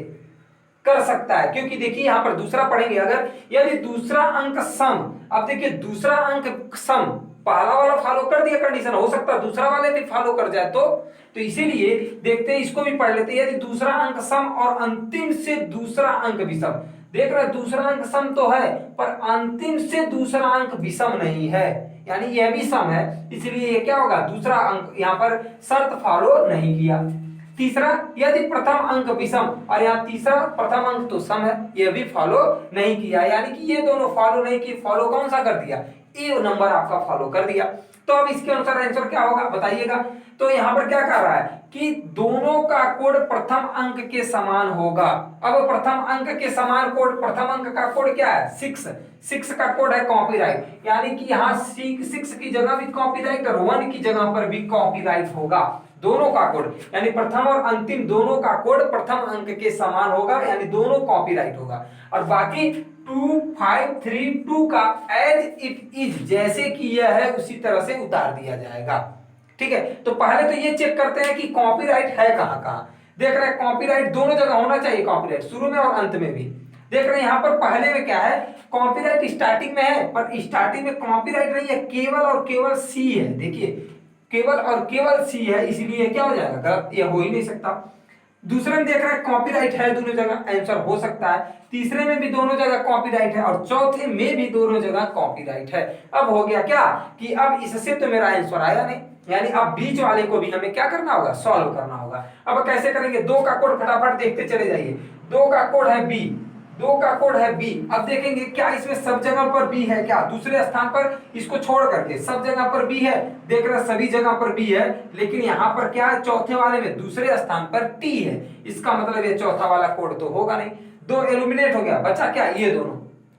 A: कर सकता है। क्योंकि देखिए यहाँ पर दूसरा पढ़ेंगे, अगर यदि दूसरा अंक सम, अब देखिए दूसरा अंक सम, पहला वाला फॉलो कर दिया कंडीशन, हो सकता है दूसरा वाले भी फॉलो कर जाए, तो इसीलिए देखते हैं इसको भी पढ़ लेते हैं। यदि दूसरा अंक सम और अंतिम से दूसरा अंक विषम, देख रहे हैं दूसरा अंक सम तो है पर अंतिम से दूसरा अंक विषम नहीं है, यानी यह भी सम है, इसलिए ये क्या होगा, दूसरा अंक यहाँ पर शर्त फॉलो नहीं किया। तीसरा यदि प्रथम अंक विषम, और यहाँ तीसरा प्रथम अंक तो सम है, यह भी फॉलो नहीं किया, यानी कि ये दोनों फॉलो नहीं किए, फॉलो कौन सा कर दिया, ए नंबर आपका फॉलो कर दिया। तो अब इसके अनुसार आंसर क्या होगा बताइएगा। तो यहाँ पर क्या कर रहा है कि दोनों का कोड प्रथम अंक के समान होगा। अब प्रथम अंक के समान कोड, प्रथम अंक का कोड क्या है 6 का कोड है कॉपीराइट, यानी कि यहाँ 6 की जगह भी कॉपीराइट और 1 की जगह पर भी कॉपीराइट होगा। दोनों का कोड यानी प्रथम और अंतिम दोनों का कोड प्रथम अंक के समान होगा, यानी दोनों कॉपीराइट होगा। और बाकी 2 5 3 2 का एज इट इज, जैसे कि यह है उसी तरह से उतार दिया जाएगा। ठीक है, तो पहले तो ये चेक करते हैं कि कॉपीराइट है कहां कहां। देख रहे हैं कॉपीराइट दोनों जगह होना चाहिए, कॉपीराइट शुरू में और अंत में भी। देख रहे हैं यहाँ पर पहले में क्या है, कॉपीराइट स्टार्टिंग में है, पर स्टार्टिंग में कॉपीराइट नहीं है, केवल और केवल सी है। देखिए केवल और केवल सी है, इसलिए क्या हो जाएगा गलत, ये हो ही नहीं सकता। दूसरे में देख रहे हैं कॉपीराइट है दोनों जगह, आंसर हो सकता है। तीसरे में भी दोनों जगह कॉपीराइट है और चौथे में भी दोनों जगह कॉपीराइट है। अब हो गया क्या कि अब इससे तो मेरा आंसर आया नहीं, यानी अब बीच वाले को भी हमें क्या करना होगा, सॉल्व करना होगा। अब कैसे करेंगे, 2 का कोड फटाफट देखते चले जाइए। 2 का कोड है बी, 2 का कोड है बी। अब देखेंगे क्या इसमें सब जगह पर बी है क्या, दूसरे स्थान पर इसको छोड़ करके सब जगह पर बी है, देख रहे सभी जगह पर बी है, लेकिन यहाँ पर क्या है, चौथे वाले में दूसरे स्थान पर टी है। इसका मतलब ये चौथा वाला कोड तो होगा नहीं, 2 एलिमिनेट हो गया, बचा क्या, ये दोनों।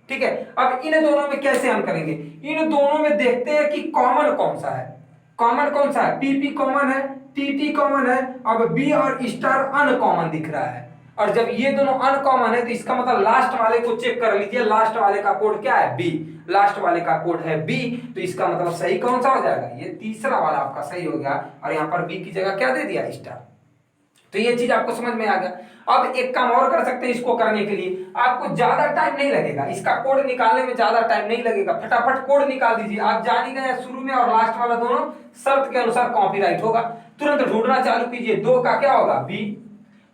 A: ठीक है, अब इन दोनों में कैसे हम करेंगे, इन दोनों में देखते हैं कि कॉमन कौन सा है। कॉमन कौन सा है, पीपी कॉमन है, टीटी कॉमन है, अब बी और स्टार अनकॉमन दिख रहा है। और जब ये दोनों अनकॉमन है तो इसका मतलब लास्ट वाले को चेक कर लीजिए, लास्ट वाले का कोड क्या है, बी। लास्ट वाले का कोड है बी, तो इसका मतलब सही कौन सा हो जाएगा, ये तीसरा वाला आपका सही हो गया। और यहाँ पर बी की जगह क्या दे दिया, स्टार। तो ये चीज आपको समझ में आ गया। अब एक काम और कर सकते हैं, इसको करने के लिए आपको ज्यादा टाइम नहीं लगेगा, इसका कोड निकालने में ज्यादा टाइम नहीं लगेगा, फटाफट कोड निकाल दीजिए। आप जान ही गए शुरू में और लास्ट वाला दोनों शर्त के अनुसार कॉपीराइट होगा, तुरंत ढूंढना चालू कीजिए। 2 का क्या होगा, बी,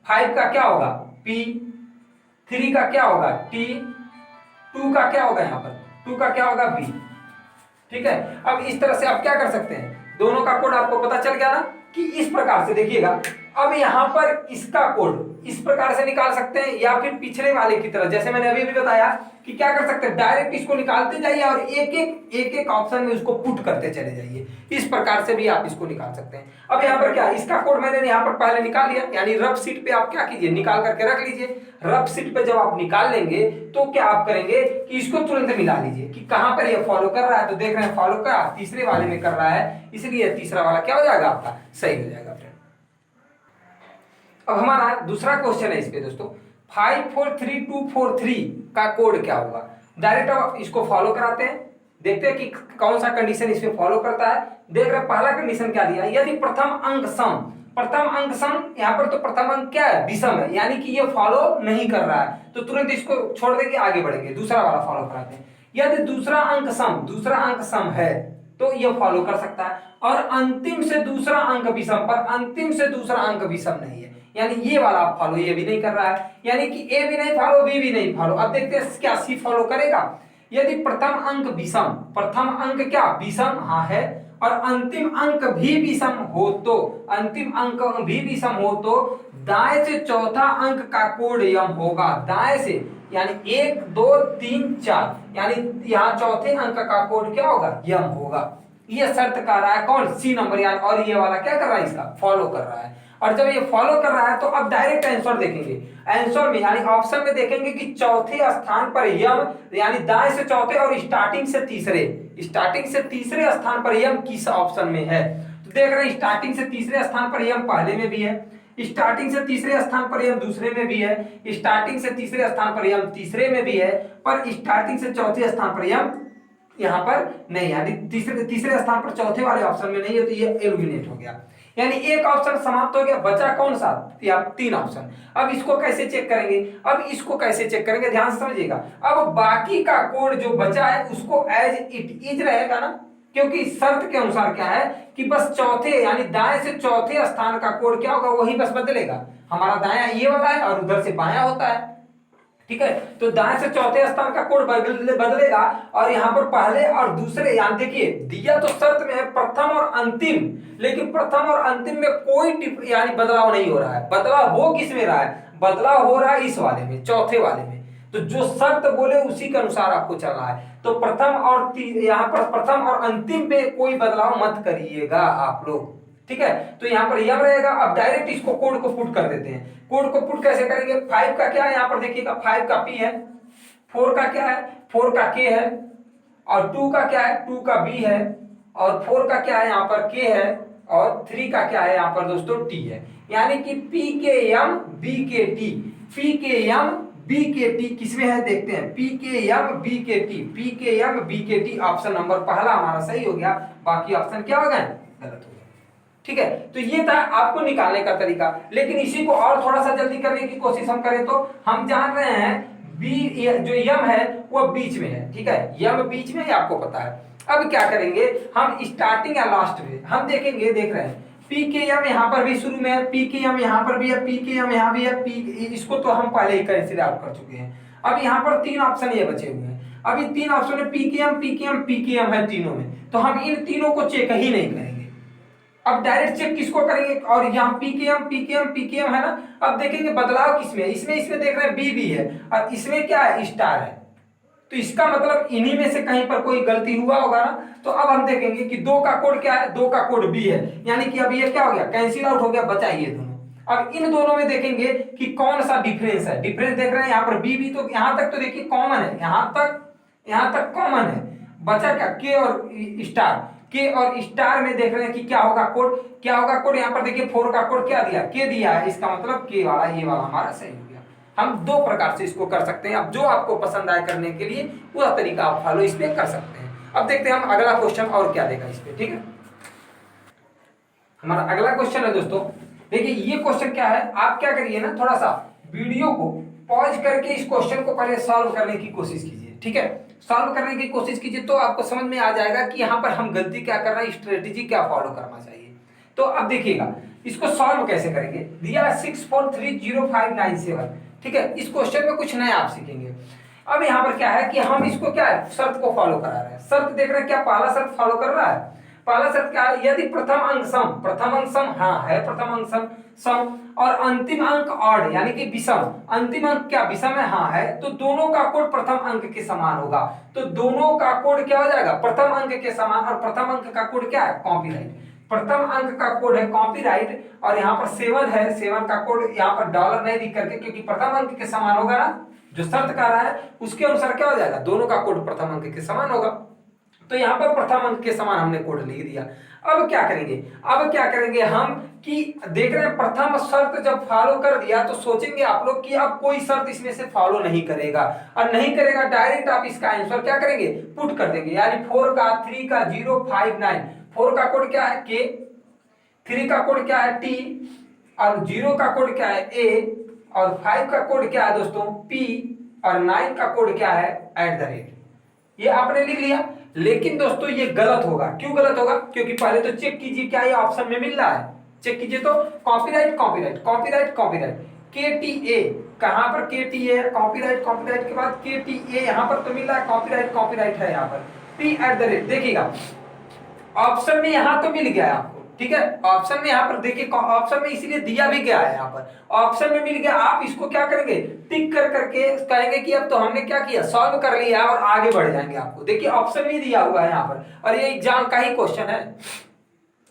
A: 5 का क्या होगा, पी, 3 का क्या होगा, टी, 2 का क्या होगा, यहाँ पर 2 का क्या होगा, बी। ठीक है, अब इस तरह से आप क्या कर सकते हैं, दोनों का कोड आपको पता चल गया ना, कि इस प्रकार से देखिएगा। अब यहां पर इसका कोड इस प्रकार से निकाल सकते हैं, या फिर पिछले वाले की तरह, जैसे मैंने अभी भी बताया कि क्या कर सकते हैं, डायरेक्ट इसको निकालते जाइए और एक एक ऑप्शन में उसको पुट करते चले जाइए। इस प्रकार से भी आप इसको निकाल सकते हैं। अब यहाँ पर क्या, इसका कोड मैंने यहाँ पर पहले निकाल लिया, यानी रफ शीट पे आप क्या कीजिए, निकाल करके रख लीजिए। रफ शीट पे जब आप निकाल लेंगे तो क्या आप करेंगे कि इसको तुरंत मिला लीजिए कि कहां पर ये फॉलो कर रहा है। तो देख रहे हैं फॉलो का तीसरे वाले में कर रहा है, इसलिए तीसरा वाला क्या हो जाएगा, आपका सही हो जाएगा फ्रेंड। अब हमारा दूसरा क्वेश्चन है इस पे दोस्तों, 543243 का कोड क्या होगा। डायरेक्ट अब इसको फॉलो कराते हैं, देखते हैं कि कौन सा कंडीशन इसमें फॉलो करता है। देख रहे हैं पहला कंडीशन क्या दिया, यदि प्रथम अंक सम, प्रथम अंक सम, यहाँ पर तो प्रथम अंक क्या है, विषम है, यानी कि ये फॉलो नहीं कर रहा है, तो तुरंत इसको छोड़ देंगे, आगे बढ़ेंगे, दूसरा वाला फॉलो कराते हैं। यदि दूसरा अंक सम है तो ये फॉलो कर सकता है, और अंतिम से दूसरा अंक विषम, पर अंतिम से दूसरा अंक विषम नहीं है, यानी ये वाला आप फॉलो, ये भी नहीं कर रहा है, यानी कि ए भी नहीं फॉलो, बी भी नहीं फॉलो। अब देखते हैं क्या सी फॉलो करेगा। यदि प्रथम अंक विषम, प्रथम अंक क्या विषम, हाँ है, और अंतिम अंक भी विषम हो तो, अंतिम अंक भी विषम हो तो दाएं से चौथा अंक का कोड यम होगा। दाएं से यानी 1 2 3 4, यानी यहाँ चौथे अंक का कोड क्या होगा, यम होगा। ये शर्त कर रहा है कौन, सी नंबर, यानी और ये वाला क्या कर रहा है, इसका फॉलो कर रहा है। और जब ये फॉलो कर रहा है तो अब डायरेक्ट आंसर देखेंगे, आंसर में यानी ऑप्शन में देखेंगे कि चौथे स्थान पर यम, यानी दाएं से चौथे और स्टार्टिंग से तीसरे स्थान पर यम किस ऑप्शन में है। तो देख रहे हैं स्टार्टिंग से तीसरे स्थान पर यम पहले में भी है, स्टार्टिंग से तीसरे स्थान पर यम दूसरे में भी है, स्टार्टिंग से तीसरे स्थान पर यम तीसरे में भी है, पर स्टार्टिंग से चौथे स्थान पर यम यहाँ पर नहीं, यानी तीसरे स्थान पर चौथे वाले ऑप्शन में नहीं है, तो ये एलिमिनेट हो गया, यानी एक ऑप्शन समाप्त हो गया, बचा कौन सा, या 3 ऑप्शन। अब इसको कैसे चेक करेंगे, ध्यान से समझिएगा। अब बाकी का कोड जो बचा है उसको एज इट इज रहेगा ना, क्योंकि शर्त के अनुसार क्या है कि बस चौथे यानी दाएं से चौथे स्थान का कोड क्या होगा, वही बस बदलेगा। हमारा दाया ये वाला है और उधर से बाया होता है, ठीक है, तो दाएं से चौथे स्थान का कोड बदलेगा, और यहाँ पर पहले और दूसरे, यहाँ देखिए दिया तो शर्त में है प्रथम और अंतिम, लेकिन प्रथम और अंतिम में कोई यानी बदलाव नहीं हो रहा है। बदलाव हो किस में रहा है, बदलाव हो रहा है इस वाले में, चौथे वाले में। तो जो शर्त बोले उसी के अनुसार आपको चलना है। तो प्रथम और यहाँ पर प्रथम और अंतिम पे कोई बदलाव मत करिएगा आप लोग, ठीक है। तो यहाँ पर यम रहेगा। अब डायरेक्ट इसको कोड को पुट कर देते हैं। कोड को पुट कैसे करेंगे, 5 का क्या है यहाँ पर देखिएगा, 5 का पी है, 4 का क्या है, 4 का के है, और 2 का क्या है, 2 का बी है, और 4 का क्या है यहाँ पर के है, और 3 का क्या है यहाँ पर दोस्तों टी है। यानी कि पी के एम बी के टी, पी के एम बी के टी किसमें है देखते हैं, पी के एम बी के टी, पी के एम बी के टी ऑप्शन नंबर पहला हमारा सही हो गया, बाकी ऑप्शन क्या हो गए गलत हो गए, ठीक है। तो ये था आपको निकालने का तरीका। लेकिन इसी को और थोड़ा सा जल्दी करने की कोशिश हम करें तो हम जान रहे हैं बी जो यम है वो बीच में है, ठीक है, यम बीच में है आपको पता है। अब क्या करेंगे हम, स्टार्टिंग या लास्ट में हम देखेंगे, देख रहे हैं पी के एम यहाँ पर भी शुरू में है, पी के एम यहाँ पर भी है, पी के एम यहाँ भी है, पी इसको तो हम पहले ही कंसीडर आउट कर चुके हैं। अब यहाँ पर 3 ऑप्शन ये बचे हुए हैं। अभी 3 ऑप्शन है, पी के एम पी के एम पी के एम है तीनों में, तो हम इन तीनों को चेक ही नहीं करेंगे, अब डायरेक्ट चेक किसको करेंगे, और यहाँ पीकेएम पीकेएम पीकेएम है ना, अब देखेंगे बदलाव किसमें, इसमें देख रहे हैं बी भी है और इसमें क्या है स्टार है, तो इसका मतलब इन्हीं में से कहीं पर कोई गलती हुआ होगा ना। तो अब हम देखेंगे कि 2 का कोड क्या है, 2 का कोड बी है, यानी कि अब ये क्या हो गया, कैंसिल आउट हो गया, बचा ये दोनों। अब इन दोनों में देखेंगे कि कौन सा डिफरेंस है, डिफरेंस देख रहे हैं यहाँ पर बी भी, तो यहाँ तक तो देखिए कॉमन है, यहाँ तक कॉमन है, बचा क्या के और स्टार, के और स्टार में देख रहे हैं कि क्या होगा कोड, क्या होगा कोड, यहाँ पर देखिए 4 का कोड क्या दिया, के दिया है, इसका मतलब के वाला ये वाला हमारा सही हो गया। हम 2 प्रकार से इसको कर सकते हैं, अब जो आपको पसंद आए करने के लिए पूरा तरीका आप फॉलो इस पे कर सकते हैं। अब देखते हैं हम अगला क्वेश्चन और क्या देगा इस पे, ठीक है। हमारा अगला क्वेश्चन है दोस्तों, देखिए ये क्वेश्चन क्या है, आप क्या करिए ना, थोड़ा सा वीडियो को पॉज करके इस क्वेश्चन को पहले सॉल्व करने की कोशिश कीजिए, ठीक है। सॉल्व करने की कोशिश कीजिए तो आपको समझ में आ जाएगा कि यहाँ पर हम गलती क्या कर रहे हैं, स्ट्रेटेजी क्या फॉलो करना चाहिए। तो अब देखिएगा इसको सॉल्व कैसे करेंगे, दिया 6430597, ठीक है। इस क्वेश्चन में कुछ नया आप सीखेंगे। अब यहाँ पर क्या है कि हम इसको क्या है, शर्त को फॉलो करा रहे हैं, शर्त देख रहे हैं क्या, पहला शर्त फॉलो कर रहा है, पहला शर्त क्या है, यदि प्रथम अंक सम हाँ है, प्रथम अंक सम और अंतिम अंक ऑड यानी कि विषम, अंतिम अंक क्या विषम है, हाँ है, तो दोनों का कोड प्रथम अंक के समान होगा, तो दोनों का कोड क्या हो जाएगा, प्रथम अंक के समान, और प्रथम अंक का कोड क्या है, कॉपीराइट, प्रथम अंक का कोड है कॉपीराइट, और यहाँ पर 7 है, 7 का कोड यहाँ पर डॉलर नहीं लिख करके, क्योंकि प्रथम अंक के समान होगा ना, जो शर्त कर रहा है उसके अनुसार क्या हो जाएगा, दोनों का कोड प्रथम अंक के समान होगा, तो यहाँ पर प्रथम अंक के समान हमने कोड लिख दिया। अब क्या करेंगे हम कि देख रहे हैं प्रथम शर्त जब फॉलो कर दिया तो सोचेंगे आप लोग कि अब कोई शर्त इसमें से फॉलो नहीं करेगा, और नहीं करेगा डायरेक्ट आप इसका आंसर क्या करेंगे, पुट कर देंगे, यानी 4 का 3 का 059, 4 का कोड क्या है के, 3 का कोड क्या है टी, और 0 का कोड क्या है ए, और 5 का कोड क्या है दोस्तों पी, और 9 का कोड क्या है @ ये आपने लिख लिया। लेकिन दोस्तों ये गलत होगा, क्यों गलत होगा, क्योंकि पहले तो चेक कीजिए क्या ये ऑप्शन में मिल रहा है, चेक कीजिए तो कॉपीराइट KTA, कहां पर KTA है, कॉपीराइट के बाद KTA यहां पर तो मिल रहा है, कॉपीराइट है यहाँ पर P@, देखिएगा ऑप्शन में यहां तो मिल गया है आपको, ठीक है, ऑप्शन में यहाँ पर देखिए, ऑप्शन में इसीलिए दिया भी गया है, यहाँ पर ऑप्शन में मिल गया, आप इसको क्या करेंगे, टिक कर करके कहेंगे कि अब तो हमने क्या किया, सॉल्व कर लिया और आगे बढ़ जाएंगे। आपको देखिए ऑप्शन भी दिया हुआ है यहाँ पर, और ये एग्जाम का ही क्वेश्चन है।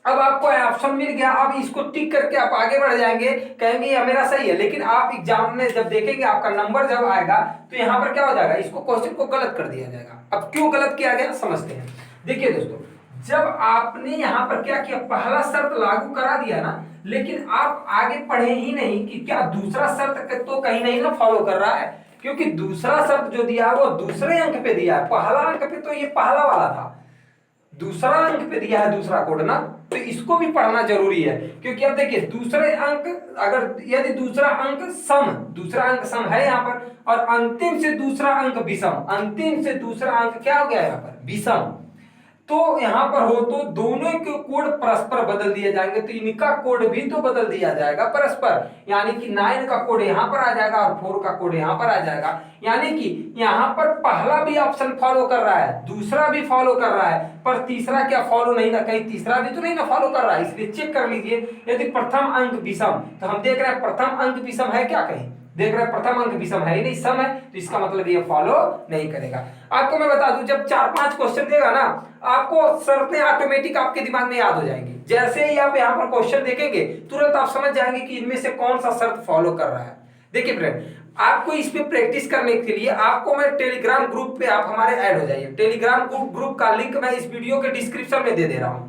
A: अब आपको ऑप्शन मिल गया, अब इसको टिक करके आप आगे बढ़ जाएंगे, कहेंगे ये मेरा सही है, लेकिन आप एग्जाम में जब देखेंगे आपका नंबर जब आएगा तो यहाँ पर क्या हो जाएगा, इसको क्वेश्चन को गलत कर दिया जाएगा। अब क्यों गलत किया गया समझते हैं। देखिए दोस्तों, जब आपने यहाँ पर क्या किया, पहला शर्त लागू करा दिया ना, लेकिन आप आगे पढ़े ही नहीं कि क्या दूसरा शर्त तो कहीं नहीं ना फॉलो कर रहा है, क्योंकि दूसरा शर्त जो दिया है वो दूसरे अंक पे दिया है, पहला अंक पे तो ये पहला वाला था, दूसरा अंक पे दिया है दूसरा कोड ना, तो इसको भी पढ़ना जरूरी है। क्योंकि अब देखिए दूसरे अंक, अगर यदि दूसरा अंक सम है यहाँ पर, और अंतिम से दूसरा अंक विषम, अंतिम से दूसरा अंक क्या हो गया यहाँ पर विषम, तो यहां पर हो तो दोनों के कोड परस्पर बदल दिए जाएंगे, तो इनका कोड भी तो बदल दिया जाएगा परस्पर, यानी कि 9 का कोड यहां पर आ जाएगा और 4 का कोड यहां पर आ जाएगा, यानी कि यहां पर पहला भी ऑप्शन फॉलो कर रहा है, दूसरा भी फॉलो कर रहा है, पर तीसरा क्या फॉलो नहीं ना, कहीं तीसरा भी तो नहीं ना फॉलो कर रहा है, इसलिए चेक कर लीजिए। यदि प्रथम अंक विषम, तो हम देख रहे हैं प्रथम अंक विषम है क्या, कहीं देख रहे हैं प्रथम अंक विषम है ही नहीं, सम है, तो इसका मतलब ये फॉलो नहीं करेगा। आपको मैं बता दूं, जब 4-5 क्वेश्चन देगा ना, आपको शर्तें ऑटोमेटिक आपके दिमाग में याद हो जाएंगी, जैसे ही आप यहाँ पर क्वेश्चन देखेंगे तुरंत आप समझ जाएंगे कि इनमें से कौन सा शर्त फॉलो कर रहा है। देखिए फ्रेंड, आपको इस पे प्रैक्टिस करने के लिए आपको मैं टेलीग्राम ग्रुप पे आप हमारे ऐड हो जाइए, टेलीग्राम ग्रुप का लिंक मैं इस वीडियो के डिस्क्रिप्शन में दे दे रहा हूँ,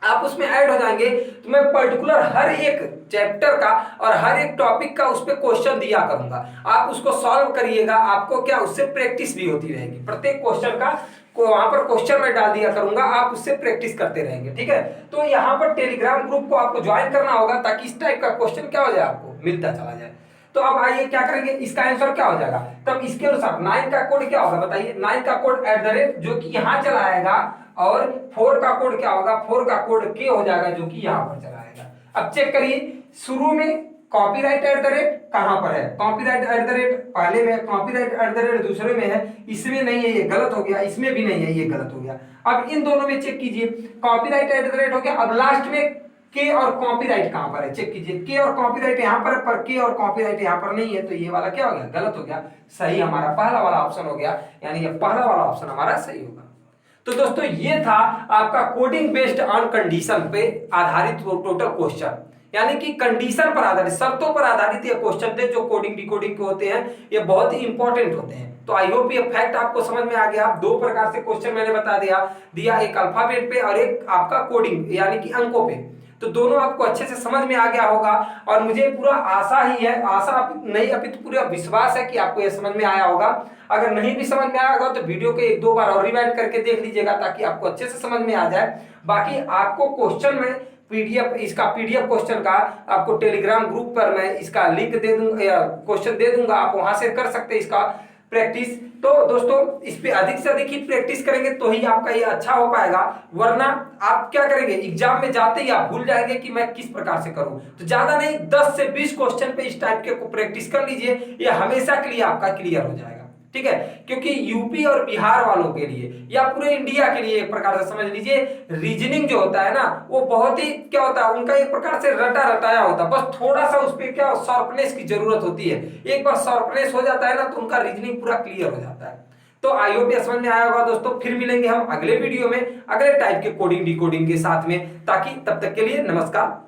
A: आप उसमें ऐड हो जाएंगे तो मैं पर्टिकुलर हर एक चैप्टर का और हर एक टॉपिक का उस पे क्वेश्चन दिया करूंगा, आप उसको सॉल्व करिएगा, आपको क्या उससे प्रैक्टिस भी होती रहेगी, प्रत्येक क्वेश्चन का वहां पर क्वेश्चन मैं डाल दिया करूंगा, आप उससे प्रैक्टिस करते रहेंगे, ठीक है। तो यहाँ पर टेलीग्राम ग्रुप को आपको ज्वाइन करना होगा ताकि इस टाइप का क्वेश्चन क्या हो जाए, आपको मिलता चला जाए। तो अब आइए क्या करेंगे, इसका आंसर क्या हो जाएगा, तब इसके अनुसार 9 का कोड क्या होगा बताइए, 9 का कोड @ जो कि यहाँ चला आएगा, और 4 का कोड क्या होगा, 4 का कोड के हो जाएगा जो कि यहाँ पर चला आएगा। अब चेक करिए, शुरू में कॉपीराइट @ कहां पर है, कॉपीराइट @ पहले में, कॉपीराइट @ दूसरे में है, इसमें नहीं है, ये गलत हो गया, इसमें भी नहीं है, ये गलत हो गया। अब इन दोनों में चेक कीजिए, कॉपीराइट @ हो गया, अब लास्ट में के और कॉपीराइट कहां पर है, चेक कीजिए, के और कॉपीराइट यहां पर है, पर के और कॉपीराइट यहां पर नहीं है, तो ये वाला क्या हो गया, गलत हो गया। सही हमारा पहला वाला ऑप्शन हो गया, यानी ये पहला वाला ऑप्शन हमारा सही होगा। तो दोस्तों ये था आपका कोडिंग बेस्ड ऑन कंडीशन पे आधारित टोटल क्वेश्चन, यानी कि कंडीशन पर आधारित, शर्तों पर आधारित ये क्वेश्चन थे जो कोडिंग डिकोडिंग के होते हैं, ये बहुत ही इंपॉर्टेंट होते हैं। तो आई होप ये फैक्ट आपको समझ में आ गया। दो प्रकार से क्वेश्चन मैंने बता दिया, एक अल्फाबेट पे और एक आपका कोडिंग यानी कि अंकों पे। तो दोनों आपको अच्छे से समझ में आ गया होगा, और मुझे पूरा आशा ही है, आशा नहीं अपितु पूरा विश्वास है कि आपको ये समझ में आया होगा। अगर नहीं भी समझ में आया होगा तो वीडियो के एक दो बार और रिवाइंड करके देख लीजिएगा ताकि आपको अच्छे से समझ में आ जाए। बाकी आपको क्वेश्चन में पीडीएफ, इसका पीडीएफ क्वेश्चन का आपको टेलीग्राम ग्रुप पर मैं इसका लिंक दे दूंगा, क्वेश्चन दे दूंगा, आप वहां से कर सकते हैं इसका प्रैक्टिस। तो दोस्तों इस पे अधिक से अधिक ही प्रैक्टिस करेंगे तो ही आपका ये अच्छा हो पाएगा, वरना आप क्या करेंगे, एग्जाम में जाते ही आप भूल जाएंगे कि मैं किस प्रकार से करूं। तो ज्यादा नहीं 10 से 20 क्वेश्चन पे इस टाइप के को प्रैक्टिस कर लीजिए, ये हमेशा के लिए आपका क्लियर हो जाएगा, ठीक है। क्योंकि यूपी और बिहार वालों के लिए या पूरे इंडिया के लिए एक प्रकार से समझ लीजिए, रीजनिंग जो होता है ना वो बहुत ही क्या होता है, उनका एक प्रकार से रटा रटाया होता है, बस थोड़ा सा उस पर क्या शार्पनेस की जरूरत होती है। एक बार शार्पनेस हो जाता है ना तो उनका रीजनिंग पूरा क्लियर हो जाता है। तो आई होप ये समझ में आया होगा दोस्तों। फिर मिलेंगे हम अगले वीडियो में अगले टाइप के कोडिंग डिकोडिंग के साथ में, ताकि तब तक के लिए नमस्कार।